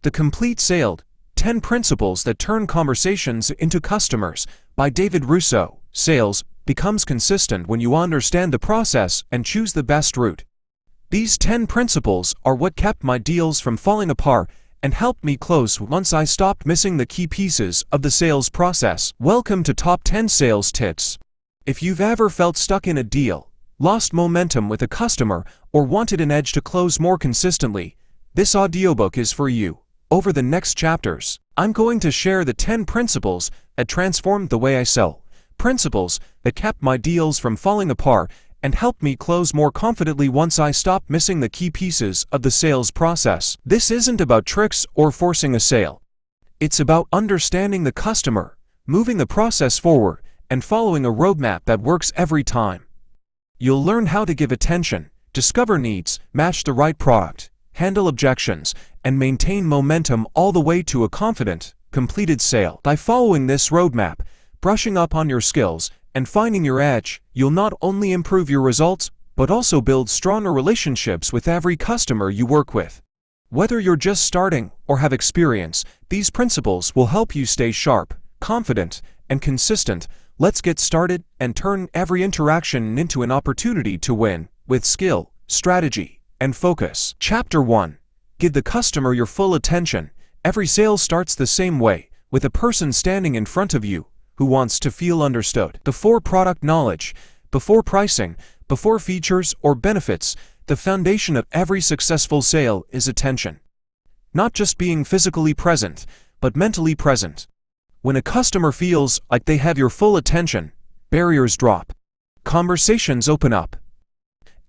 The Complete Sale: 10 Principles That Turn Conversations into Customers by David Russo. Sales becomes consistent when you understand the process and choose the best route. These 10 principles are what kept my deals from falling apart and helped me close once I stopped missing the key pieces of the sales process. Welcome to Top 10 Sales Tips. If you've ever felt stuck in a deal, lost momentum with a customer, or wanted an edge to close more consistently, this audiobook is for you. Over the next chapters, I'm going to share the 10 principles that transformed the way I sell, principles that kept my deals from falling apart and helped me close more confidently once I stopped missing the key pieces of the sales process. This isn't about tricks or forcing a sale. It's about understanding the customer, moving the process forward, and following a roadmap that works every time. You'll learn how to give attention, discover needs, match the right product, handle objections, and maintain momentum all the way to a confident, completed sale. By following this roadmap, brushing up on your skills, and finding your edge, you'll not only improve your results, but also build stronger relationships with every customer you work with. Whether you're just starting or have experience, these principles will help you stay sharp, confident, and consistent. Let's get started and turn every interaction into an opportunity to win with skill, strategy, and focus. Chapter 1. Give the customer your full attention. Every sale starts the same way, with a person standing in front of you who wants to feel understood. Before product knowledge, before pricing, before features or benefits, the foundation of every successful sale is attention. Not just being physically present, but mentally present. When a customer feels like they have your full attention, barriers drop, conversations open up,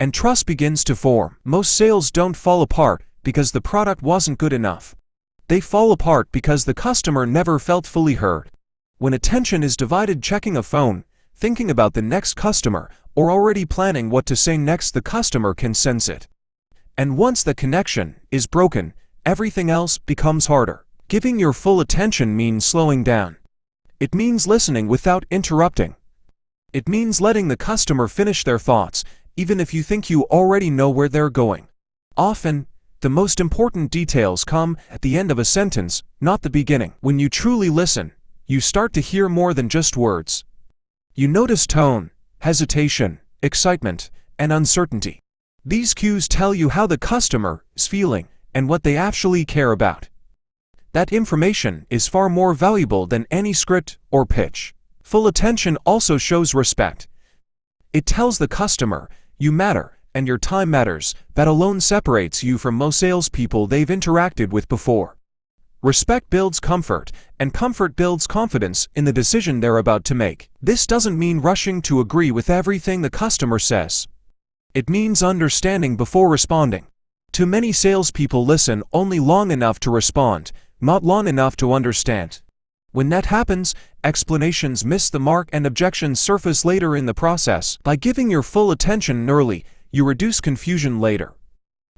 and trust begins to form. Most sales don't fall apart because the product wasn't good enough. They fall apart because the customer never felt fully heard. When attention is divided checking a phone, thinking about the next customer, or already planning what to say next, the customer can sense it. And once the connection is broken, everything else becomes harder. Giving your full attention means slowing down. It means listening without interrupting. It means letting the customer finish their thoughts, even if you think you already know where they're going. Often, the most important details come at the end of a sentence, not the beginning. When you truly listen, you start to hear more than just words. You notice tone, hesitation, excitement, and uncertainty. These cues tell you how the customer is feeling and what they actually care about. That information is far more valuable than any script or pitch. Full attention also shows respect. It tells the customer you matter and your time matters. That alone separates you from most salespeople they've interacted with before. Respect builds comfort, and comfort builds confidence in the decision they're about to make. This doesn't mean rushing to agree with everything the customer says. It means understanding before responding. Too many salespeople listen only long enough to respond, not long enough to understand. When that happens, explanations miss the mark and objections surface later in the process. By giving your full attention early, you reduce confusion later.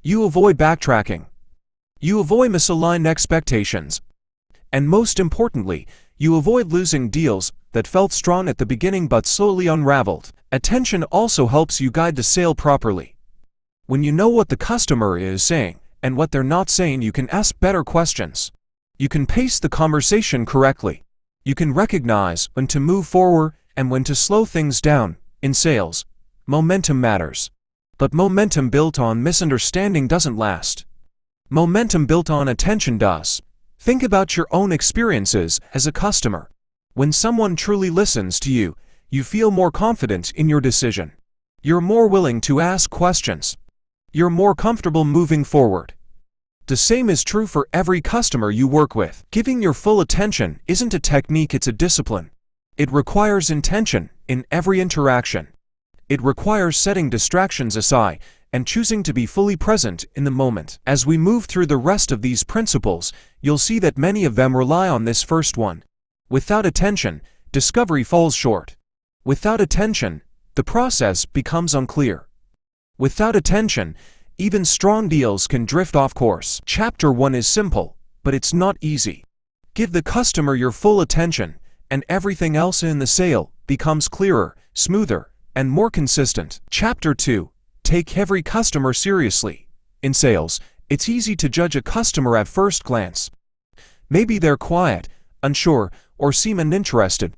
You avoid backtracking. You avoid misaligned expectations. And most importantly, you avoid losing deals that felt strong at the beginning but slowly unraveled. Attention also helps you guide the sale properly. When you know what the customer is saying and what they're not saying, you can ask better questions. You can pace the conversation correctly. You can recognize when to move forward and when to slow things down. In sales, momentum matters. But momentum built on misunderstanding doesn't last. Momentum built on attention does. Think about your own experiences as a customer. When someone truly listens to you, you feel more confident in your decision. You're more willing to ask questions. You're more comfortable moving forward. The same is true for every customer you work with. Giving your full attention isn't a technique, it's a discipline. It requires intention in every interaction. It requires setting distractions aside and choosing to be fully present in the moment. As we move through the rest of these principles, you'll see that many of them rely on this first one. Without attention, discovery falls short. Without attention, the process becomes unclear. Without attention, even strong deals can drift off course. Chapter 1 is simple, but it's not easy. Give the customer your full attention, and everything else in the sale becomes clearer, smoother, and more consistent. Chapter 2. Take every customer seriously. In sales, It's easy to judge a customer at first glance. Maybe they're quiet, unsure, or seem uninterested.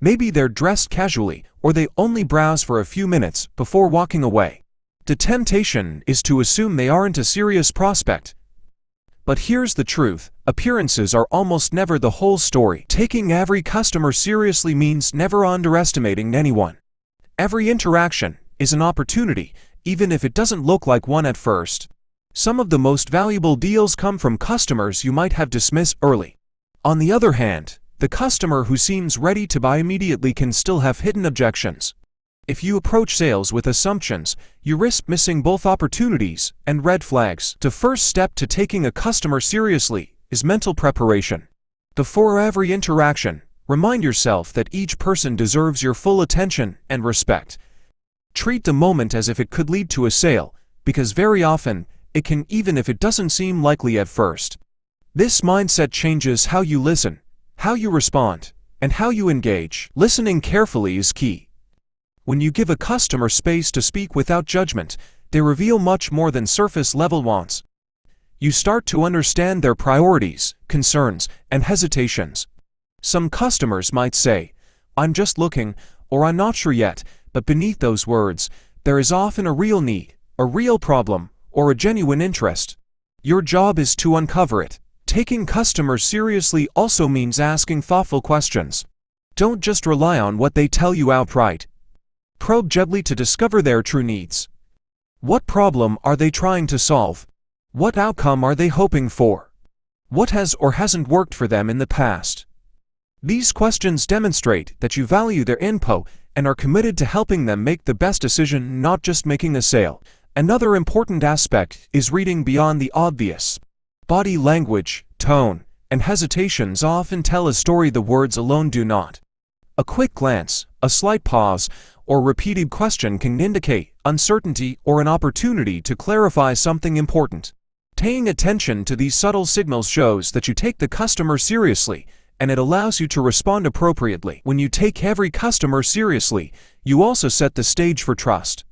Maybe they're dressed casually, or they only browse for a few minutes before walking away. The temptation is to assume they aren't a serious prospect. But here's the truth: appearances are almost never the whole story. Taking every customer seriously means never underestimating anyone. Every interaction is an opportunity, even if it doesn't look like one at first. Some of the most valuable deals come from customers you might have dismissed early. On the other hand, the customer who seems ready to buy immediately can still have hidden objections. If you approach sales with assumptions, you risk missing both opportunities and red flags. The first step to taking a customer seriously is mental preparation. Before every interaction, remind yourself that each person deserves your full attention and respect. Treat the moment as if it could lead to a sale, because very often, it can, even if it doesn't seem likely at first. This mindset changes how you listen, how you respond, and how you engage. Listening carefully is key. When you give a customer space to speak without judgment, they reveal much more than surface-level wants. You start to understand their priorities, concerns, and hesitations. Some customers might say, "I'm just looking," or "I'm not sure yet," but beneath those words, there is often a real need, a real problem, or a genuine interest. Your job is to uncover it. Taking customers seriously also means asking thoughtful questions. Don't just rely on what they tell you outright. Probe gently to discover their true needs. What problem are they trying to solve? What outcome are they hoping for? What has or hasn't worked for them in the past? These questions demonstrate that you value their input and are committed to helping them make the best decision, not just making a sale. Another important aspect is reading beyond the obvious. Body language, tone, and hesitations often tell a story the words alone do not. A quick glance, a slight pause, or repeated question can indicate uncertainty or an opportunity to clarify something important. Paying attention to these subtle signals shows that you take the customer seriously, and it allows you to respond appropriately. When you take every customer seriously, you also set the stage for trust.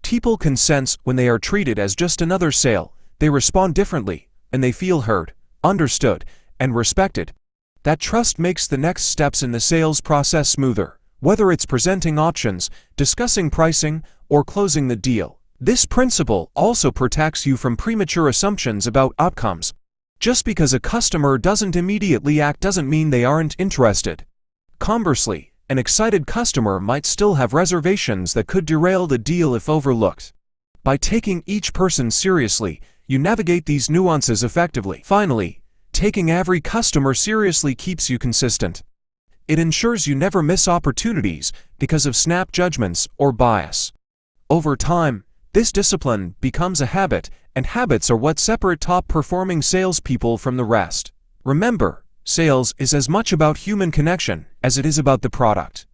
People can sense when they are treated as just another sale. They respond differently, and they feel heard, understood, and respected. That trust makes the next steps in the sales process smoother, whether it's presenting options, discussing pricing, or closing the deal. This principle also protects you from premature assumptions about outcomes. Just because a customer doesn't immediately act doesn't mean they aren't interested. Conversely, an excited customer might still have reservations that could derail the deal if overlooked. By taking each person seriously, you navigate these nuances effectively. Finally, taking every customer seriously keeps you consistent. It ensures you never miss opportunities because of snap judgments or bias. Over time, this discipline becomes a habit, and habits are what separate top-performing salespeople from the rest. Remember, sales is as much about human connection as it is about the product.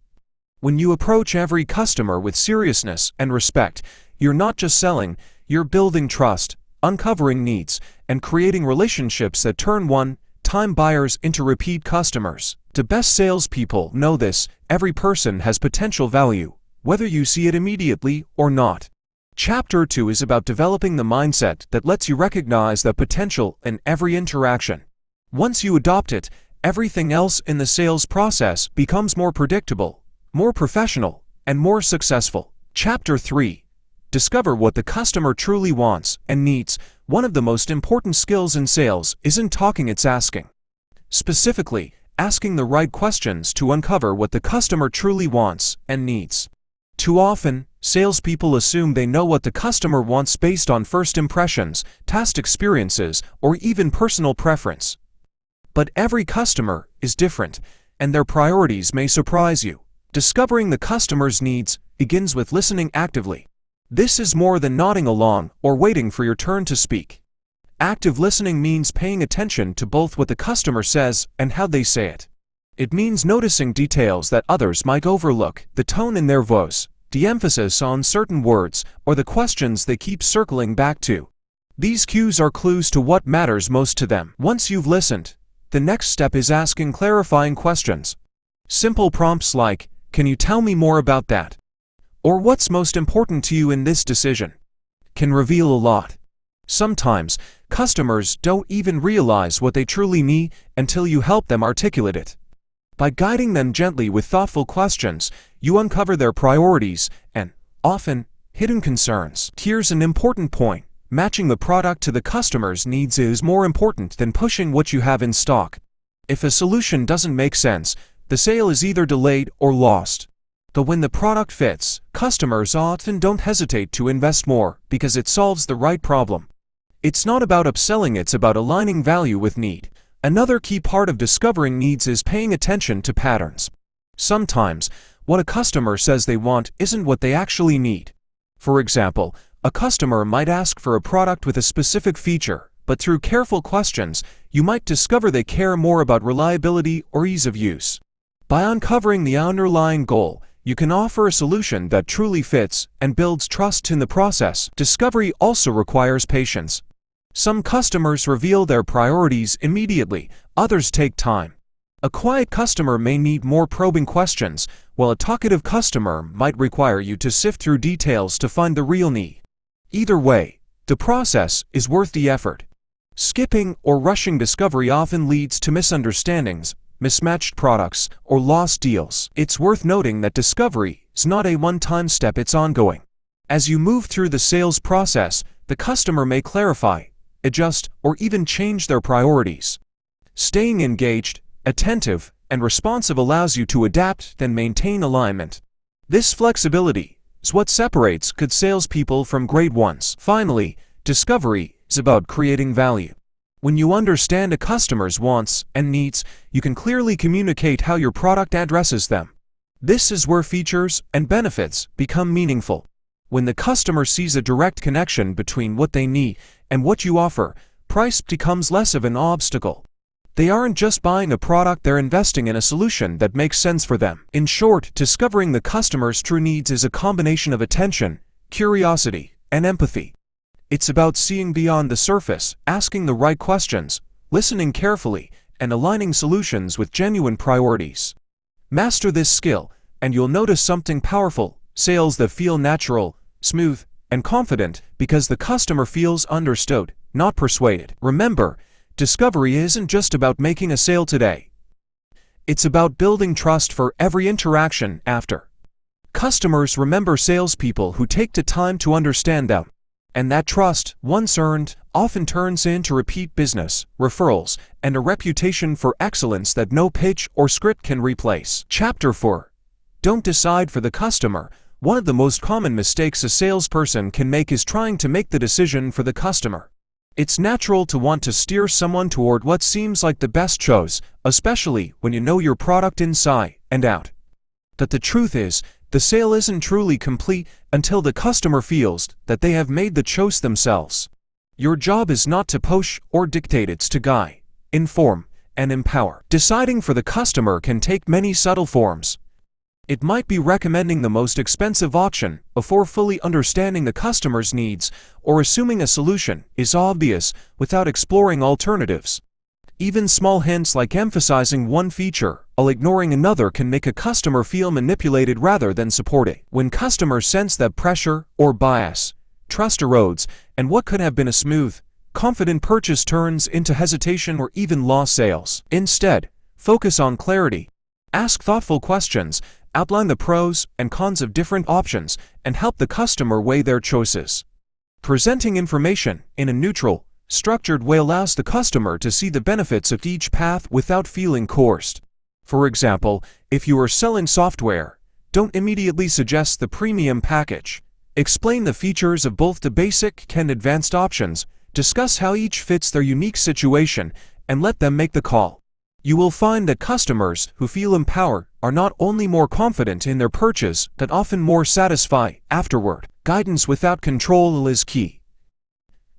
When you approach every customer with seriousness and respect, you're not just selling, you're building trust, uncovering needs, and creating relationships that turn one-time buyers into repeat customers. The best salespeople know this: every person has potential value, whether you see it immediately or not. Chapter 2 is about developing the mindset that lets you recognize the potential in every interaction. Once you adopt it, everything else in the sales process becomes more predictable, more professional, and more successful. Chapter 3. Discover what the customer truly wants and needs. One of the most important skills in sales isn't talking, it's asking. Specifically, asking the right questions to uncover what the customer truly wants and needs. Too often, salespeople assume they know what the customer wants based on first impressions, past experiences, or even personal preference. But every customer is different, and their priorities may surprise you. Discovering the customer's needs begins with listening actively. This is more than nodding along or waiting for your turn to speak. Active listening means paying attention to both what the customer says and how they say it. It means noticing details that others might overlook: the tone in their voice, the emphasis on certain words, or the questions they keep circling back to. These cues are clues to what matters most to them. Once you've listened, the next step is asking clarifying questions. Simple prompts like, "Can you tell me more about that?" or "What's most important to you in this decision?" can reveal a lot. Sometimes, customers don't even realize what they truly need until you help them articulate it. By guiding them gently with thoughtful questions, you uncover their priorities and, often, hidden concerns. Here's an important point. Matching the product to the customer's needs is more important than pushing what you have in stock. If a solution doesn't make sense, the sale is either delayed or lost. But when the product fits, customers often don't hesitate to invest more because it solves the right problem. It's not about upselling, it's about aligning value with need. Another key part of discovering needs is paying attention to patterns. Sometimes, what a customer says they want isn't what they actually need. For example, a customer might ask for a product with a specific feature, but through careful questions, you might discover they care more about reliability or ease of use. By uncovering the underlying goal, you can offer a solution that truly fits and builds trust in the process. Discovery also requires patience. Some customers reveal their priorities immediately, others take time. A quiet customer may need more probing questions, while a talkative customer might require you to sift through details to find the real need. Either way, the process is worth the effort. Skipping or rushing discovery often leads to misunderstandings, mismatched products, or lost deals. It's worth noting that discovery is not a one-time step, it's ongoing. As you move through the sales process, the customer may clarify, adjust, or even change their priorities. Staying engaged, attentive, and responsive allows you to adapt and maintain alignment. This flexibility is what separates good salespeople from great ones. Finally, discovery is about creating value. When you understand a customer's wants and needs, you can clearly communicate how your product addresses them. This is where features and benefits become meaningful. When the customer sees a direct connection between what they need and what you offer, price becomes less of an obstacle. They aren't just buying a product, they're investing in a solution that makes sense for them. In short, discovering the customer's true needs is a combination of attention, curiosity, and empathy. It's about seeing beyond the surface, asking the right questions, listening carefully, and aligning solutions with genuine priorities. Master this skill, and you'll notice something powerful: sales that feel natural, smooth, and confident because the customer feels understood, not persuaded. Remember, discovery isn't just about making a sale today. It's about building trust for every interaction after. Customers remember salespeople who take the time to understand them. And that trust, once earned, often turns into repeat business, referrals, and a reputation for excellence that no pitch or script can replace. Chapter 4. Don't decide for the customer. One of the most common mistakes a salesperson can make is trying to make the decision for the customer. It's natural to want to steer someone toward what seems like the best choice, especially when you know your product inside and out. But the truth is, the sale isn't truly complete until the customer feels that they have made the choice themselves. Your job is not to push or dictate, it's to guide, inform, and empower. Deciding for the customer can take many subtle forms. It might be recommending the most expensive option before fully understanding the customer's needs, or assuming a solution is obvious without exploring alternatives. Even small hints like emphasizing one feature while ignoring another can make a customer feel manipulated rather than supported. When customers sense that pressure or bias, trust erodes, and what could have been a smooth, confident purchase turns into hesitation or even lost sales. Instead, focus on clarity. Ask thoughtful questions, outline the pros and cons of different options, and help the customer weigh their choices. Presenting information in a neutral, structured way allows the customer to see the benefits of each path without feeling coerced. For example, if you are selling software, don't immediately suggest the premium package. Explain the features of both the basic and advanced options, discuss how each fits their unique situation, and let them make the call. You will find that customers who feel empowered are not only more confident in their purchase, but often more satisfied afterward. Guidance without control is key.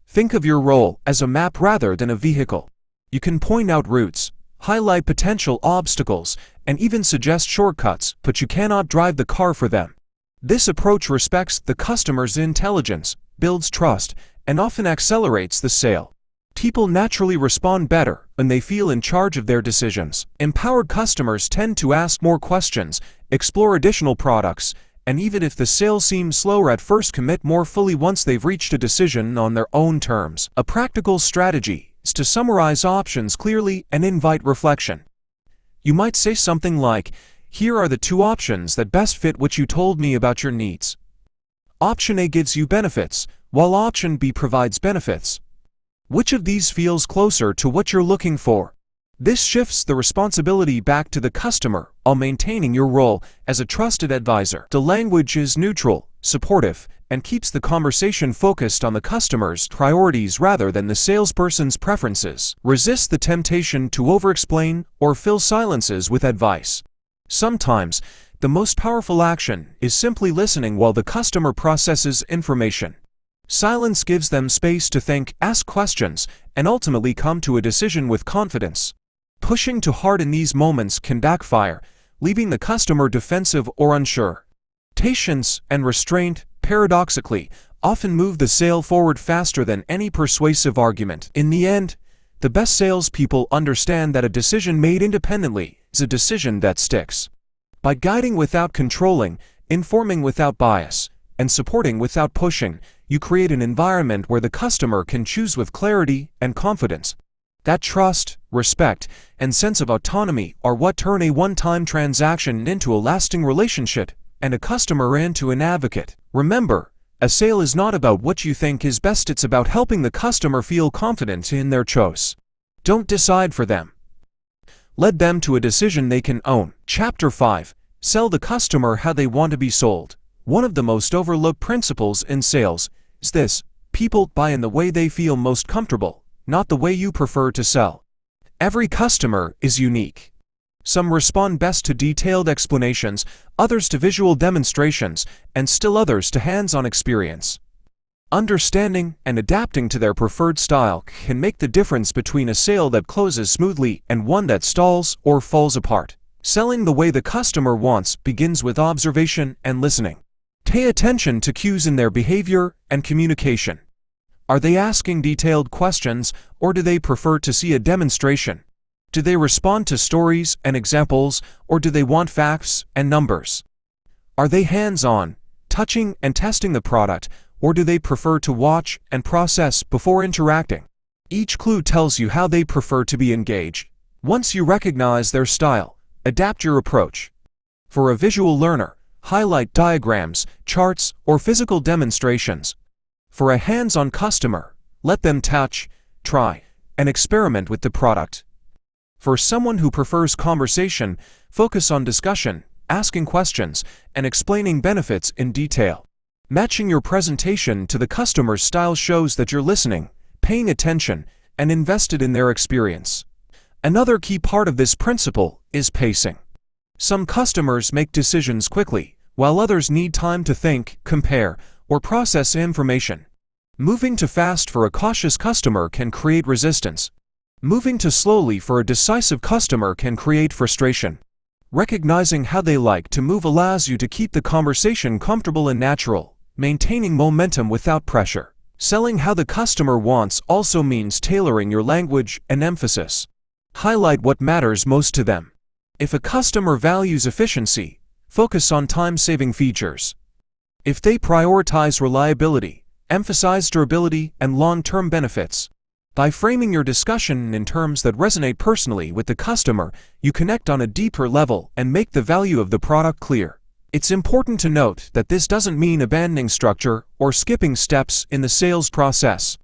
Think of your role as a map rather than a vehicle. You can point out routes, highlight potential obstacles, and even suggest shortcuts, but you cannot drive the car for them. This approach respects the customer's intelligence, builds trust, and often accelerates the sale. People naturally respond better when they feel in charge of their decisions. Empowered customers tend to ask more questions, explore additional products, And even if the sale seems slower at first, commit more fully once they've reached a decision on their own terms. A practical strategy is to summarize options clearly and invite reflection. You might say something like, "Here are the two options that best fit what you told me about your needs. Option A gives you benefits, while option B provides benefits. Which of these feels closer to what you're looking for?" This shifts the responsibility back to the customer while maintaining your role as a trusted advisor. The language is neutral, supportive, and keeps the conversation focused on the customer's priorities rather than the salesperson's preferences. Resist the temptation to over-explain or fill silences with advice. Sometimes, the most powerful action is simply listening while the customer processes information. Silence gives them space to think, ask questions, and ultimately come to a decision with confidence. Pushing too hard in these moments can backfire, leaving the customer defensive or unsure. Patience and restraint, paradoxically, often move the sale forward faster than any persuasive argument. In the end, the best salespeople understand that a decision made independently is a decision that sticks. By guiding without controlling, informing without bias, and supporting without pushing, you create an environment where the customer can choose with clarity and confidence. That trust, respect, and sense of autonomy are what turn a one-time transaction into a lasting relationship and a customer into an advocate. Remember, a sale is not about what you think is best, it's about helping the customer feel confident in their choice. Don't decide for them. Lead them to a decision they can own. Chapter 5. Sell the customer how they want to be sold. One of the most overlooked principles in sales is this: people buy in the way they feel most comfortable, not the way you prefer to sell. Every customer is unique. Some respond best to detailed explanations, others to visual demonstrations, and still others to hands-on experience. Understanding and adapting to their preferred style can make the difference between a sale that closes smoothly and one that stalls or falls apart. Selling the way the customer wants begins with observation and listening. Pay attention to cues in their behavior and communication. Are they asking detailed questions, or do they prefer to see a demonstration? Do they respond to stories and examples, or do they want facts and numbers? Are they hands-on, touching and testing the product, or do they prefer to watch and process before interacting? Each clue tells you how they prefer to be engaged. Once you recognize their style, adapt your approach. For a visual learner, highlight diagrams, charts, or physical demonstrations. For a hands-on customer, let them touch, try, and experiment with the product. For someone who prefers conversation, focus on discussion, asking questions, and explaining benefits in detail. Matching your presentation to the customer's style shows that you're listening, paying attention, and invested in their experience. Another key part of this principle is pacing. Some customers make decisions quickly, while others need time to think, compare, or process information. Moving too fast for a cautious customer can create resistance. Moving too slowly for a decisive customer can create frustration. Recognizing how they like to move allows you to keep the conversation comfortable and natural, maintaining momentum without pressure. Selling how the customer wants also means tailoring your language and emphasis. Highlight what matters most to them. If a customer values efficiency, focus on time-saving features. If they prioritize reliability, emphasize durability and long-term benefits. By framing your discussion in terms that resonate personally with the customer, you connect on a deeper level and make the value of the product clear. It's important to note that this doesn't mean abandoning structure or skipping steps in the sales process.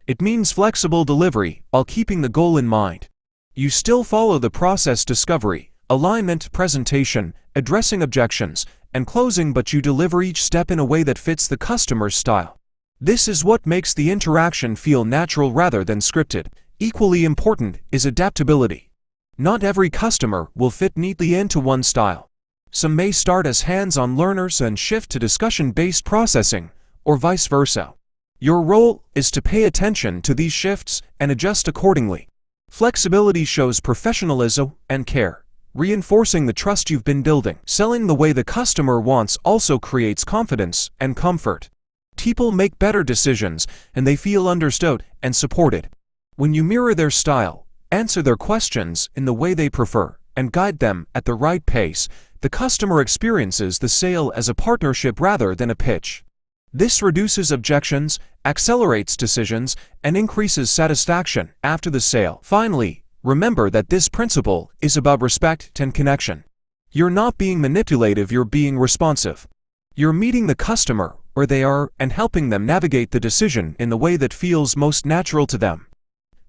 It means flexible delivery while keeping the goal in mind. You still follow the process: discovery, alignment, presentation, addressing objections, and closing, but you deliver each step in a way that fits the customer's style. This is what makes the interaction feel natural rather than scripted. Equally important is adaptability. Not every customer will fit neatly into one style. Some may start as hands-on learners and shift to discussion-based processing, or vice versa. Your role is to pay attention to these shifts and adjust accordingly. Flexibility shows professionalism and care, reinforcing the trust you've been building. Selling the way the customer wants also creates confidence and comfort. People make better decisions, and they feel understood and supported. When you mirror their style, answer their questions in the way they prefer, and guide them at the right pace, The customer experiences the sale as a partnership rather than a pitch. This reduces objections, accelerates decisions, and increases satisfaction after the sale. Finally, remember that this principle is about respect and connection. You're not being manipulative, you're being responsive. You're meeting the customer where they are and helping them navigate the decision in the way that feels most natural to them.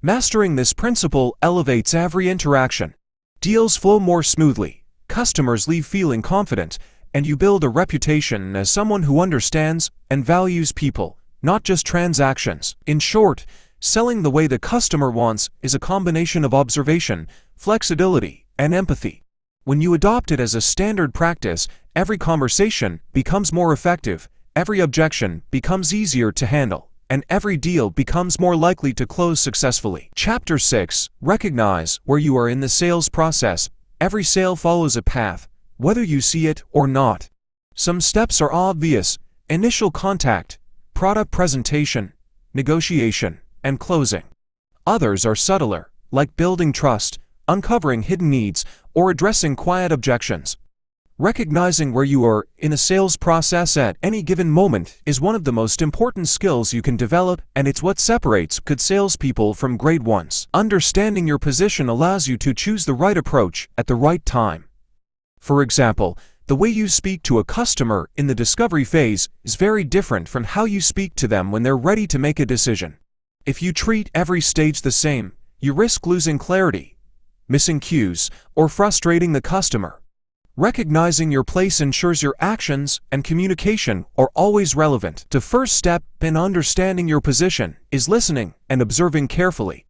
Mastering this principle elevates every interaction. Deals flow more smoothly, customers leave feeling confident, and you build a reputation as someone who understands and values people, not just transactions. In short, selling the way the customer wants is a combination of observation, flexibility, and empathy. When you adopt it as a standard practice, every conversation becomes more effective, every objection becomes easier to handle, and every deal becomes more likely to close successfully. Chapter 6. Recognize where you are in the sales process. Every sale follows a path, whether you see it or not. Some steps are obvious: initial contact, product presentation, negotiation, and closing. Others are subtler, like building trust, uncovering hidden needs, or addressing quiet objections. Recognizing where you are in a sales process at any given moment is one of the most important skills you can develop, and it's what separates good salespeople from great ones. Understanding your position allows you to choose the right approach at the right time. For example, the way you speak to a customer in the discovery phase is very different from how you speak to them when they're ready to make a decision. If you treat every stage the same, you risk losing clarity, missing cues, or frustrating the customer. Recognizing your place ensures your actions and communication are always relevant. The first step in understanding your position is listening and observing carefully.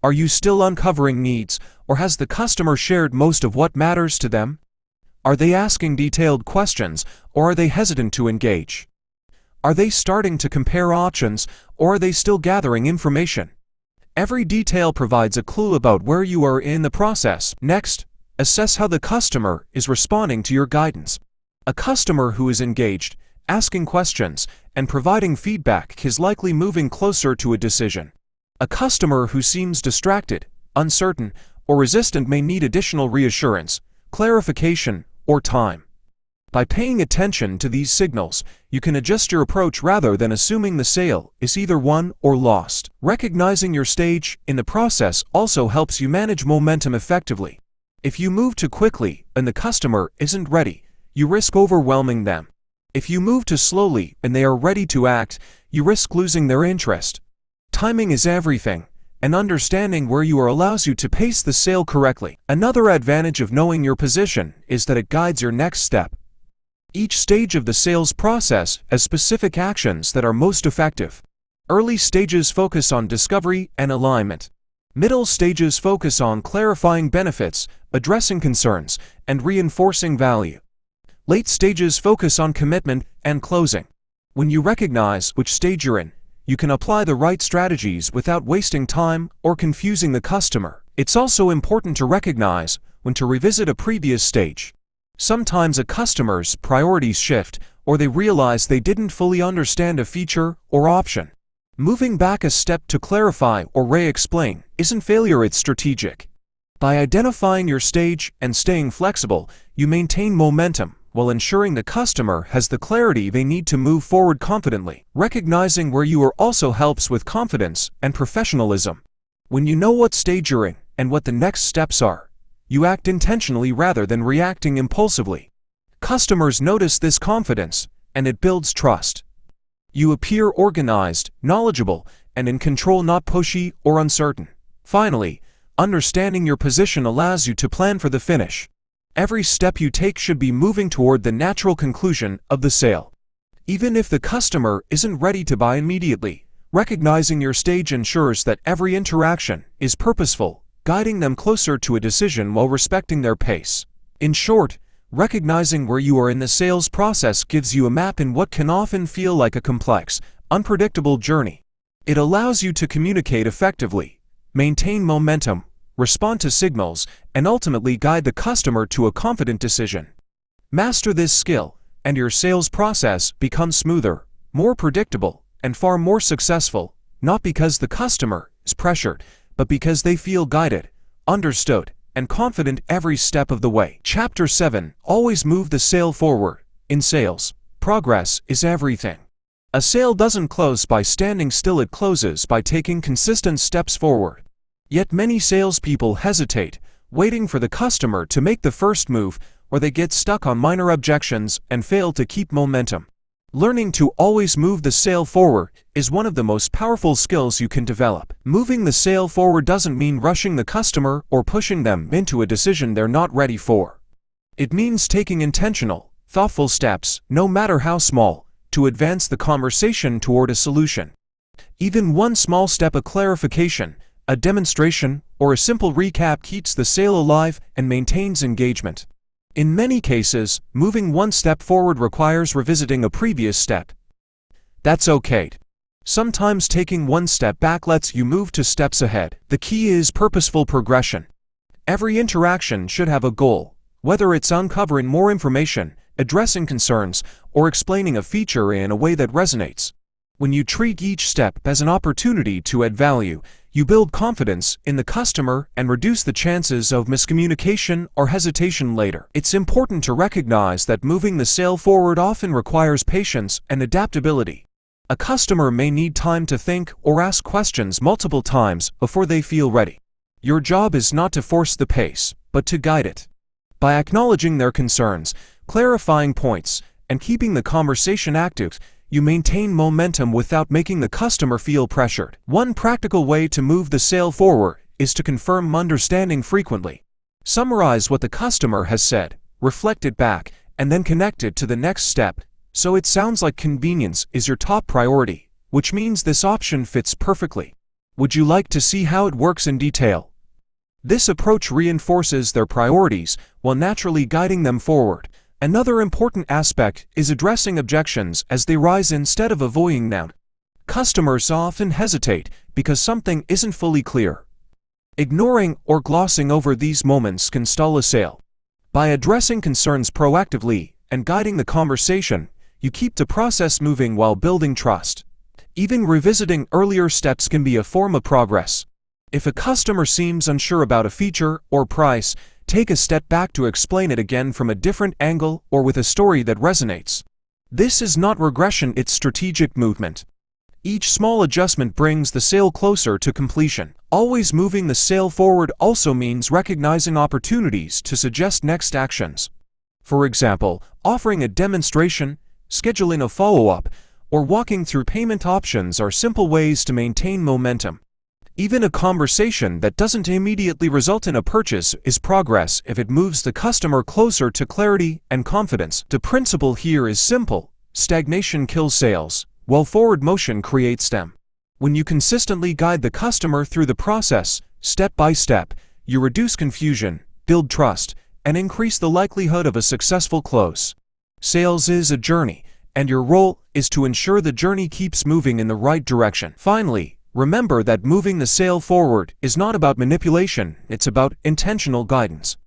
Are you still uncovering needs, or has the customer shared most of what matters to them? Are they asking detailed questions, or are they hesitant to engage? Are they starting to compare options, or are they still gathering information? Every detail provides a clue about where you are in the process. Next, assess how the customer is responding to your guidance. A customer who is engaged, asking questions, and providing feedback is likely moving closer to a decision. A customer who seems distracted, uncertain, or resistant may need additional reassurance, clarification, or time. By paying attention to these signals, you can adjust your approach rather than assuming the sale is either won or lost. Recognizing your stage in the process also helps you manage momentum effectively. If you move too quickly and the customer isn't ready, you risk overwhelming them. If you move too slowly and they are ready to act, you risk losing their interest. Timing is everything, and understanding where you are allows you to pace the sale correctly. Another advantage of knowing your position is that it guides your next step. Each stage of the sales process has specific actions that are most effective. Early stages focus on discovery and alignment. Middle stages focus on clarifying benefits, addressing concerns, and reinforcing value. Late stages focus on commitment and closing. When you recognize which stage you're in, you can apply the right strategies without wasting time or confusing the customer. It's also important to recognize when to revisit a previous stage. Sometimes a customer's priorities shift, or they realize they didn't fully understand a feature or option. Moving back a step to clarify or re-explain isn't failure, it's strategic. By identifying your stage and staying flexible, you maintain momentum while ensuring the customer has the clarity they need to move forward confidently. Recognizing where you are also helps with confidence and professionalism. When you know what stage you're in and what the next steps are, you act intentionally rather than reacting impulsively. Customers notice this confidence, and it builds trust. You appear organized, knowledgeable, and in control, not pushy or uncertain. Finally, understanding your position allows you to plan for the finish. Every step you take should be moving toward the natural conclusion of the sale. Even if the customer isn't ready to buy immediately, recognizing your stage ensures that every interaction is purposeful, guiding them closer to a decision while respecting their pace. In short, recognizing where you are in the sales process gives you a map in what can often feel like a complex, unpredictable journey. It allows you to communicate effectively, maintain momentum, respond to signals, and ultimately guide the customer to a confident decision. Master this skill, and your sales process becomes smoother, more predictable, and far more successful, not because the customer is pressured, but because they feel guided, understood, and confident every step of the way. Chapter 7. Always move the sale forward. In sales, progress is everything. A sale doesn't close by standing still, it closes by taking consistent steps forward. Yet many salespeople hesitate, waiting for the customer to make the first move, or they get stuck on minor objections and fail to keep momentum. Learning to always move the sale forward is one of the most powerful skills you can develop. Moving the sale forward doesn't mean rushing the customer or pushing them into a decision they're not ready for. It means taking intentional, thoughtful steps, no matter how small, to advance the conversation toward a solution. Even one small step, a clarification, a demonstration, or a simple recap, keeps the sale alive and maintains engagement. In many cases, moving one step forward requires revisiting a previous step. That's okay. Sometimes taking one step back lets you move 2 steps ahead. The key is purposeful progression. Every interaction should have a goal, whether it's uncovering more information, addressing concerns, or explaining a feature in a way that resonates. When you treat each step as an opportunity to add value, you build confidence in the customer and reduce the chances of miscommunication or hesitation later. It's important to recognize that moving the sale forward often requires patience and adaptability. A customer may need time to think or ask questions multiple times before they feel ready. Your job is not to force the pace, but to guide it. By acknowledging their concerns, clarifying points, and keeping the conversation active, you maintain momentum without making the customer feel pressured. One practical way to move the sale forward is to confirm understanding frequently. Summarize what the customer has said, reflect it back, and then connect it to the next step, so it sounds like convenience is your top priority, which means this option fits perfectly. Would you like to see how it works in detail? This approach reinforces their priorities while naturally guiding them forward. Another important aspect is addressing objections as they rise instead of avoiding them. Customers often hesitate because something isn't fully clear. Ignoring or glossing over these moments can stall a sale. By addressing concerns proactively and guiding the conversation, you keep the process moving while building trust. Even revisiting earlier steps can be a form of progress. If a customer seems unsure about a feature or price, take a step back to explain it again from a different angle or with a story that resonates. This is not regression, it's strategic movement. Each small adjustment brings the sale closer to completion. Always moving the sale forward also means recognizing opportunities to suggest next actions. For example, offering a demonstration, scheduling a follow-up, or walking through payment options are simple ways to maintain momentum. Even a conversation that doesn't immediately result in a purchase is progress if it moves the customer closer to clarity and confidence. The principle here is simple: stagnation kills sales, while forward motion creates them. When you consistently guide the customer through the process, step by step, you reduce confusion, build trust, and increase the likelihood of a successful close. Sales is a journey, and your role is to ensure the journey keeps moving in the right direction. Finally, remember that moving the sale forward is not about manipulation, it's about intentional guidance.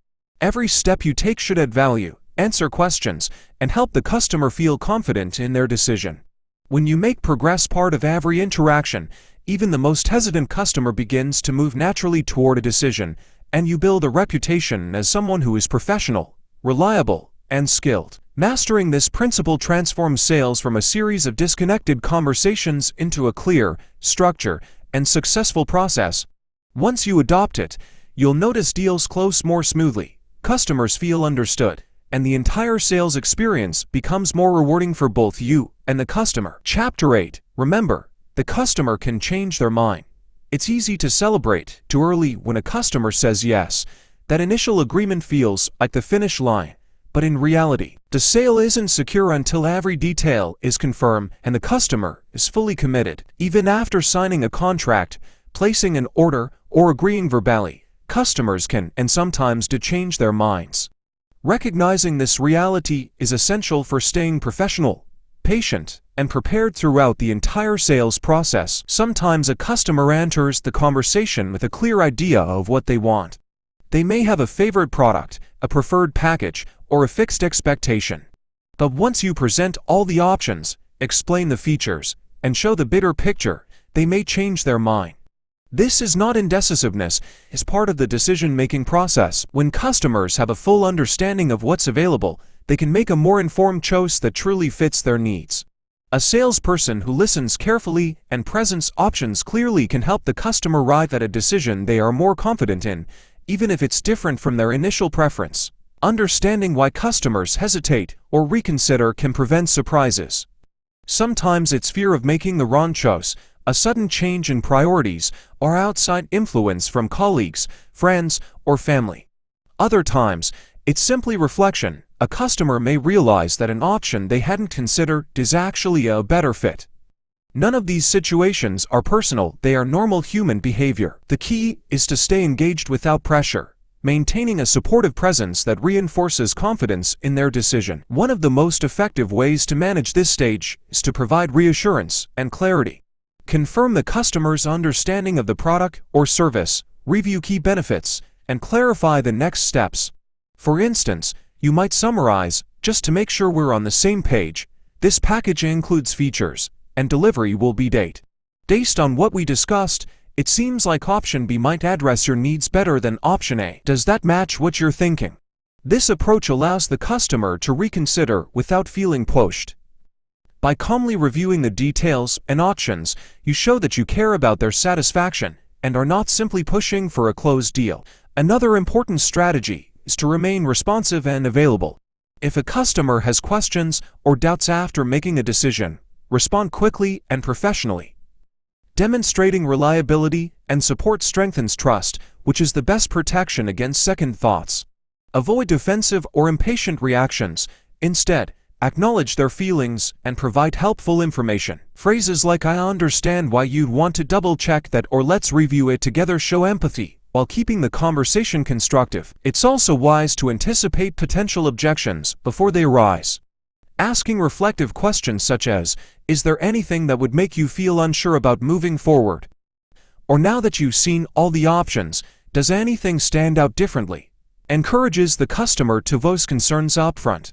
Every step you take should add value, answer questions, and help the customer feel confident in their decision. When you make progress part of every interaction, even the most hesitant customer begins to move naturally toward a decision, and you build a reputation as someone who is professional, reliable, and skilled. Mastering this principle transforms sales from a series of disconnected conversations into a clear, structured, and successful process. Once you adopt it, you'll notice deals close more smoothly, customers feel understood, and the entire sales experience becomes more rewarding for both you and the customer. Chapter 8. Remember, the customer can change their mind. It's easy to celebrate too early when a customer says yes. That initial agreement feels like the finish line. But in reality, the sale isn't secure until every detail is confirmed and the customer is fully committed. Even after signing a contract, placing an order, or agreeing verbally, customers can and sometimes do change their minds. Recognizing this reality is essential for staying professional, patient, and prepared throughout the entire sales process. Sometimes a customer enters the conversation with a clear idea of what they want. They may have a favorite product, a preferred package, or a fixed expectation. But once you present all the options, explain the features, and show the bigger picture, they may change their mind. This is not indecisiveness, it's part of the decision-making process. When customers have a full understanding of what's available, they can make a more informed choice that truly fits their needs. A salesperson who listens carefully and presents options clearly can help the customer arrive at a decision they are more confident in, even if it's different from their initial preference. Understanding why customers hesitate or reconsider can prevent surprises. Sometimes it's fear of making the wrong choice, a sudden change in priorities, or outside influence from colleagues, friends, or family. Other times, it's simply reflection. A customer may realize that an option they hadn't considered is actually a better fit. None of these situations are personal, they are normal human behavior. The key is to stay engaged without pressure, maintaining a supportive presence that reinforces confidence in their decision. One of the most effective ways to manage this stage is to provide reassurance and clarity. Confirm the customer's understanding of the product or service, review key benefits, and clarify the next steps. For instance, you might summarize, just to make sure we're on the same page, this package includes features, and delivery will be date. Based on what we discussed, it seems like option B might address your needs better than option A. Does that match what you're thinking? This approach allows the customer to reconsider without feeling pushed. By calmly reviewing the details and options, you show that you care about their satisfaction and are not simply pushing for a closed deal. Another important strategy is to remain responsive and available. If a customer has questions or doubts after making a decision, respond quickly and professionally. Demonstrating reliability and support strengthens trust, which is the best protection against second thoughts. Avoid defensive or impatient reactions. Instead, acknowledge their feelings and provide helpful information. Phrases like "I understand why you'd want to double-check that" or "let's review it together" show empathy, while keeping the conversation constructive. It's also wise to anticipate potential objections before they arise. Asking reflective questions such as, "Is there anything that would make you feel unsure about moving forward?" Or "Now that you've seen all the options, does anything stand out differently?" encourages the customer to voice concerns upfront.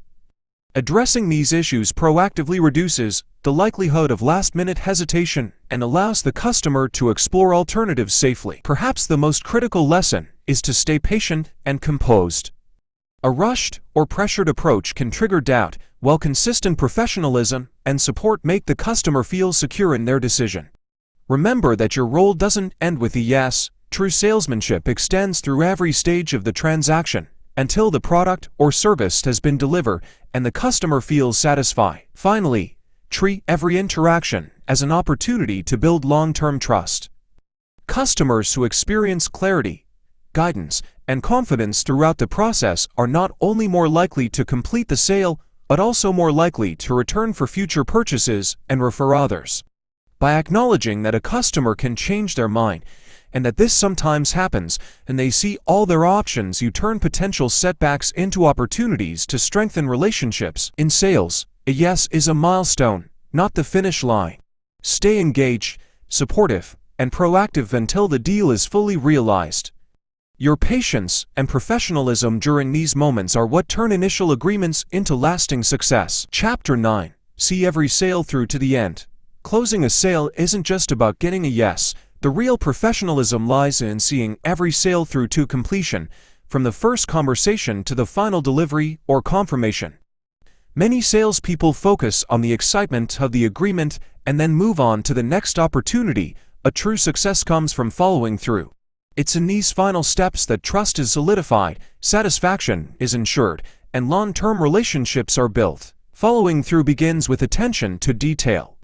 Addressing these issues proactively reduces the likelihood of last-minute hesitation and allows the customer to explore alternatives safely. Perhaps the most critical lesson is to stay patient and composed. A rushed or pressured approach can trigger doubt, while consistent professionalism and support make the customer feel secure in their decision. Remember that your role doesn't end with a yes. True salesmanship extends through every stage of the transaction, until the product or service has been delivered and the customer feels satisfied. Finally, treat every interaction as an opportunity to build long-term trust. Customers who experience clarity, guidance, and confidence throughout the process are not only more likely to complete the sale, but also more likely to return for future purchases and refer others. By acknowledging that a customer can change their mind, and that this sometimes happens, and they see all their options, you turn potential setbacks into opportunities to strengthen relationships. In sales, a yes is a milestone, not the finish line. Stay engaged, supportive, and proactive until the deal is fully realized. Your patience and professionalism during these moments are what turn initial agreements into lasting success. Chapter 9. See every sale through to the end. Closing a sale isn't just about getting a yes. The real professionalism lies in seeing every sale through to completion, from the first conversation to the final delivery or confirmation. Many salespeople focus on the excitement of the agreement and then move on to the next opportunity. A true success comes from following through. It's in these final steps that trust is solidified, satisfaction is ensured, and long-term relationships are built. Following through begins with attention to detail.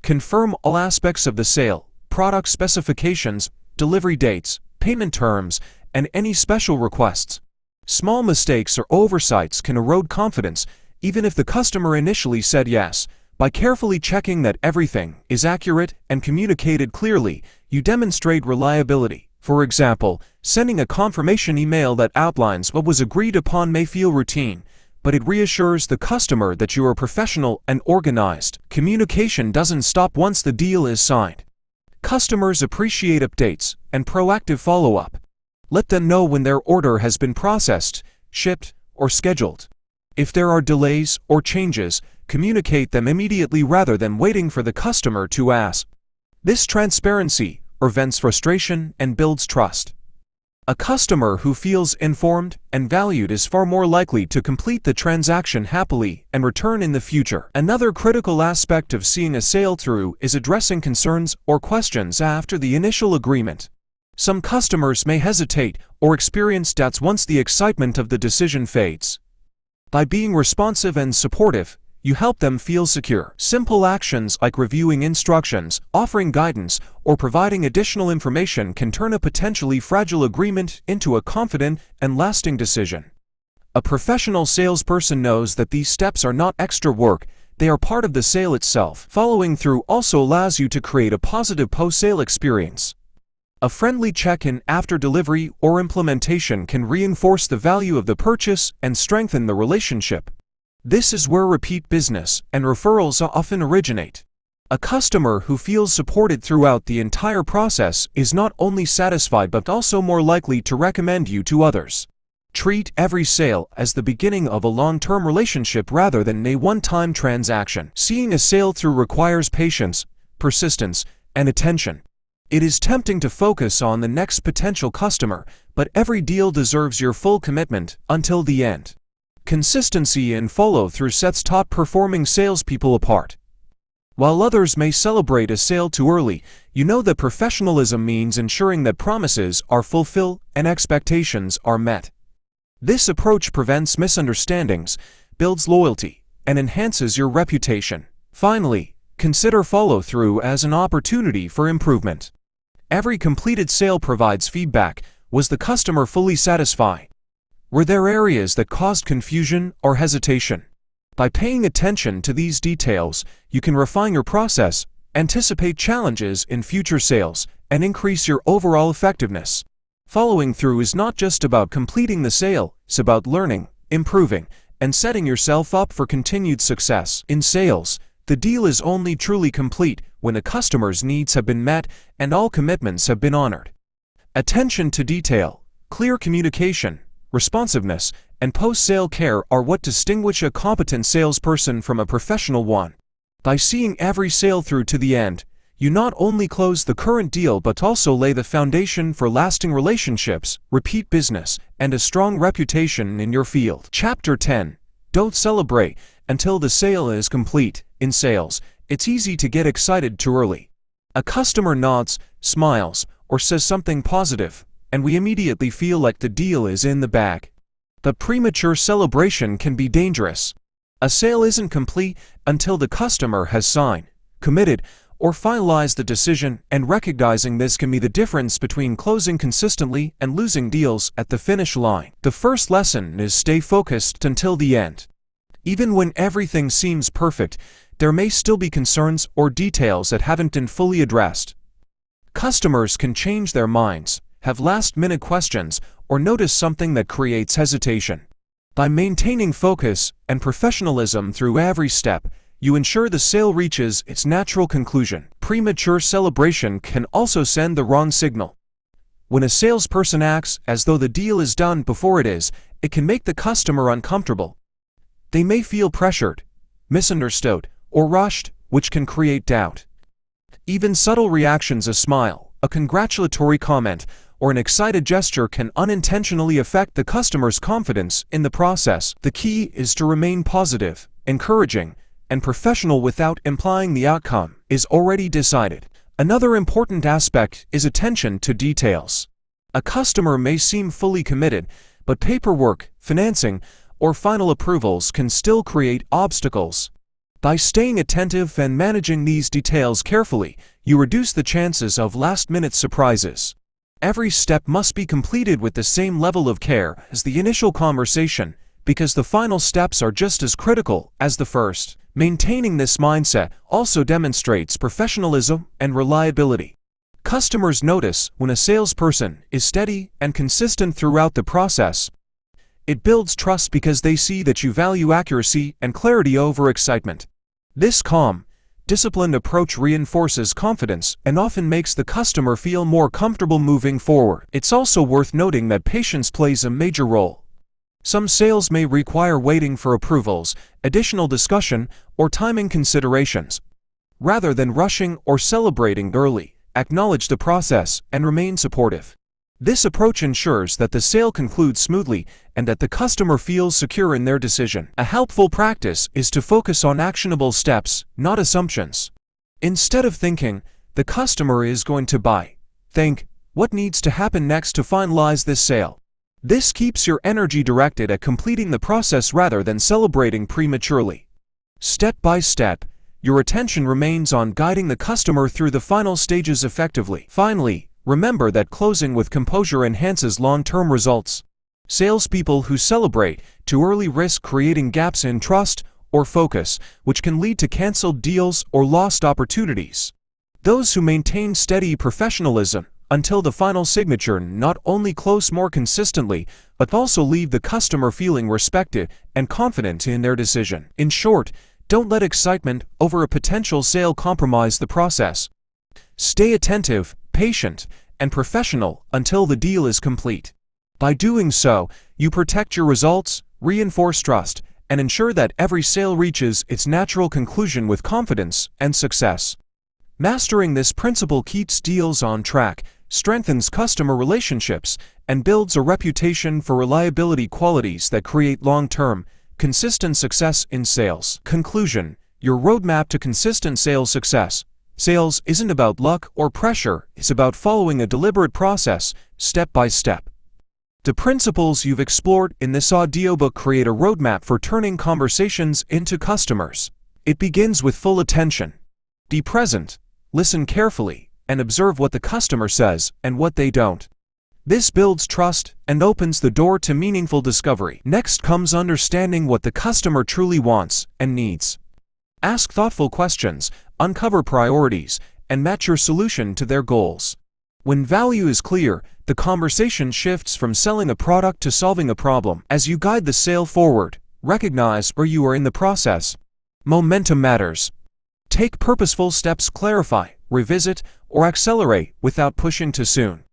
Confirm all aspects of the sale: product specifications, delivery dates, payment terms, and any special requests. Small mistakes or oversights can erode confidence, even if the customer initially said yes. By carefully checking that everything is accurate and communicated clearly, you demonstrate reliability. For example, sending a confirmation email that outlines what was agreed upon may feel routine, but it reassures the customer that you are professional and organized. Communication doesn't stop once the deal is signed. Customers appreciate updates and proactive follow-up. Let them know when their order has been processed, shipped, or scheduled. If there are delays or changes, communicate them immediately rather than waiting for the customer to ask. This transparency prevents frustration, and builds trust. A customer who feels informed and valued is far more likely to complete the transaction happily and return in the future. Another critical aspect of seeing a sale through is addressing concerns or questions after the initial agreement. Some customers may hesitate or experience doubts once the excitement of the decision fades. By being responsive and supportive, you help them feel secure. Simple actions like reviewing instructions, offering guidance, or providing additional information can turn a potentially fragile agreement into a confident and lasting decision. A professional salesperson knows that these steps are not extra work, they are part of the sale itself. Following through also allows you to create a positive post-sale experience. A friendly check-in after delivery or implementation can reinforce the value of the purchase and strengthen the relationship. This is where repeat business and referrals often originate. A customer who feels supported throughout the entire process is not only satisfied but also more likely to recommend you to others. Treat every sale as the beginning of a long-term relationship rather than a one-time transaction. Seeing a sale through requires patience, persistence, and attention. It is tempting to focus on the next potential customer, but every deal deserves your full commitment until the end. Consistency and follow-through sets top-performing salespeople apart. While others may celebrate a sale too early, you know that professionalism means ensuring that promises are fulfilled and expectations are met. This approach prevents misunderstandings, builds loyalty, and enhances your reputation. Finally, consider follow-through as an opportunity for improvement. Every completed sale provides feedback. Was the customer fully satisfied? Were there areas that caused confusion or hesitation? By paying attention to these details, you can refine your process, anticipate challenges in future sales, and increase your overall effectiveness. Following through is not just about completing the sale, it's about learning, improving, and setting yourself up for continued success. In sales, the deal is only truly complete when the customer's needs have been met and all commitments have been honored. Attention to detail, clear communication, responsiveness, and post-sale care are what distinguish a competent salesperson from a professional one. By seeing every sale through to the end, you not only close the current deal but also lay the foundation for lasting relationships, repeat business, and a strong reputation in your field. Chapter 10. Don't celebrate until the sale is complete. In sales, it's easy to get excited too early. A customer nods, smiles, or says something positive, and we immediately feel like the deal is in the bag. The premature celebration can be dangerous. A sale isn't complete until the customer has signed, committed, or finalized the decision, and recognizing this can be the difference between closing consistently and losing deals at the finish line. The first lesson is stay focused until the end. Even when everything seems perfect, there may still be concerns or details that haven't been fully addressed. Customers can change their minds, have last-minute questions, or notice something that creates hesitation. By maintaining focus and professionalism through every step, you ensure the sale reaches its natural conclusion. Premature celebration can also send the wrong signal. When a salesperson acts as though the deal is done before it is, it can make the customer uncomfortable. They may feel pressured, misunderstood, or rushed, which can create doubt. Even subtle reactions, a smile, a congratulatory comment, or an excited gesture can unintentionally affect the customer's confidence in the process. The key is to remain positive, encouraging, and professional without implying the outcome is already decided. Another important aspect is attention to details. A customer may seem fully committed, but paperwork, financing, or final approvals can still create obstacles. By staying attentive and managing these details carefully, you reduce the chances of last-minute surprises. Every step must be completed with the same level of care as the initial conversation, because the final steps are just as critical as the first. Maintaining this mindset also demonstrates professionalism and reliability. Customers notice when a salesperson is steady and consistent throughout the process. It builds trust because they see that you value accuracy and clarity over excitement. This calm, disciplined approach reinforces confidence and often makes the customer feel more comfortable moving forward. It's also worth noting that patience plays a major role. Some sales may require waiting for approvals, additional discussion, or timing considerations. Rather than rushing or celebrating early, acknowledge the process, and remain supportive. This approach ensures that the sale concludes smoothly and that the customer feels secure in their decision. A helpful practice is to focus on actionable steps, not assumptions. Instead of thinking, the customer is going to buy, think, what needs to happen next to finalize this sale? This keeps your energy directed at completing the process rather than celebrating prematurely. Step by step, your attention remains on guiding the customer through the final stages effectively. Finally, remember that closing with composure enhances long-term results. Salespeople who celebrate too early risk creating gaps in trust or focus, which can lead to canceled deals or lost opportunities. Those who maintain steady professionalism until the final signature not only close more consistently, but also leave the customer feeling respected and confident in their decision. In short, don't let excitement over a potential sale compromise the process. Stay attentive, patient, and professional until the deal is complete. By doing so, you protect your results, reinforce trust, and ensure that every sale reaches its natural conclusion with confidence and success. Mastering this principle keeps deals on track, strengthens customer relationships, and builds a reputation for reliability, qualities that create long-term, consistent success in sales. Conclusion: your roadmap to consistent sales success. Sales isn't about luck or pressure, it's about following a deliberate process, step by step. The principles you've explored in this audiobook create a roadmap for turning conversations into customers. It begins with full attention. Be present, listen carefully, and observe what the customer says and what they don't. This builds trust and opens the door to meaningful discovery. Next comes understanding what the customer truly wants and needs. Ask thoughtful questions, uncover priorities, and match your solution to their goals. When value is clear, the conversation shifts from selling a product to solving a problem. As you guide the sale forward, recognize where you are in the process. Momentum matters. Take purposeful steps, clarify, revisit, or accelerate without pushing too soon.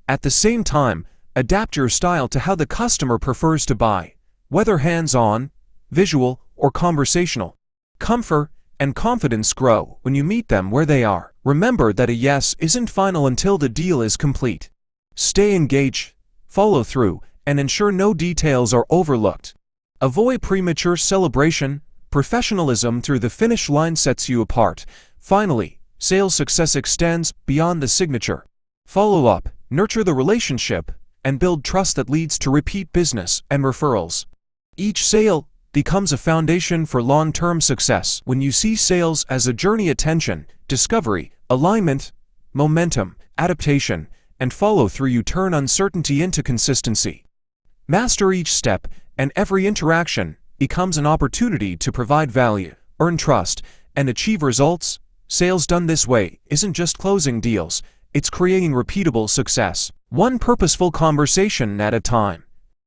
At the same time, adapt your style to how the customer prefers to buy, whether hands-on, visual, or conversational. Comfort and confidence grow when you meet them where they are. Remember that a yes isn't final until the deal is complete. Stay engaged, follow through, and ensure no details are overlooked. Avoid premature celebration. Professionalism through the finish line sets you apart. Finally, sales success extends beyond the signature. Follow up, nurture the relationship, and build trust that leads to repeat business and referrals. Each sale becomes a foundation for long-term success. When you see sales as a journey, attention, discovery, alignment, momentum, adaptation, and follow-through, you turn uncertainty into consistency. Master each step, and every interaction becomes an opportunity to provide value, earn trust, and achieve results. Sales done this way isn't just closing deals, it's creating repeatable success, one purposeful conversation at a time.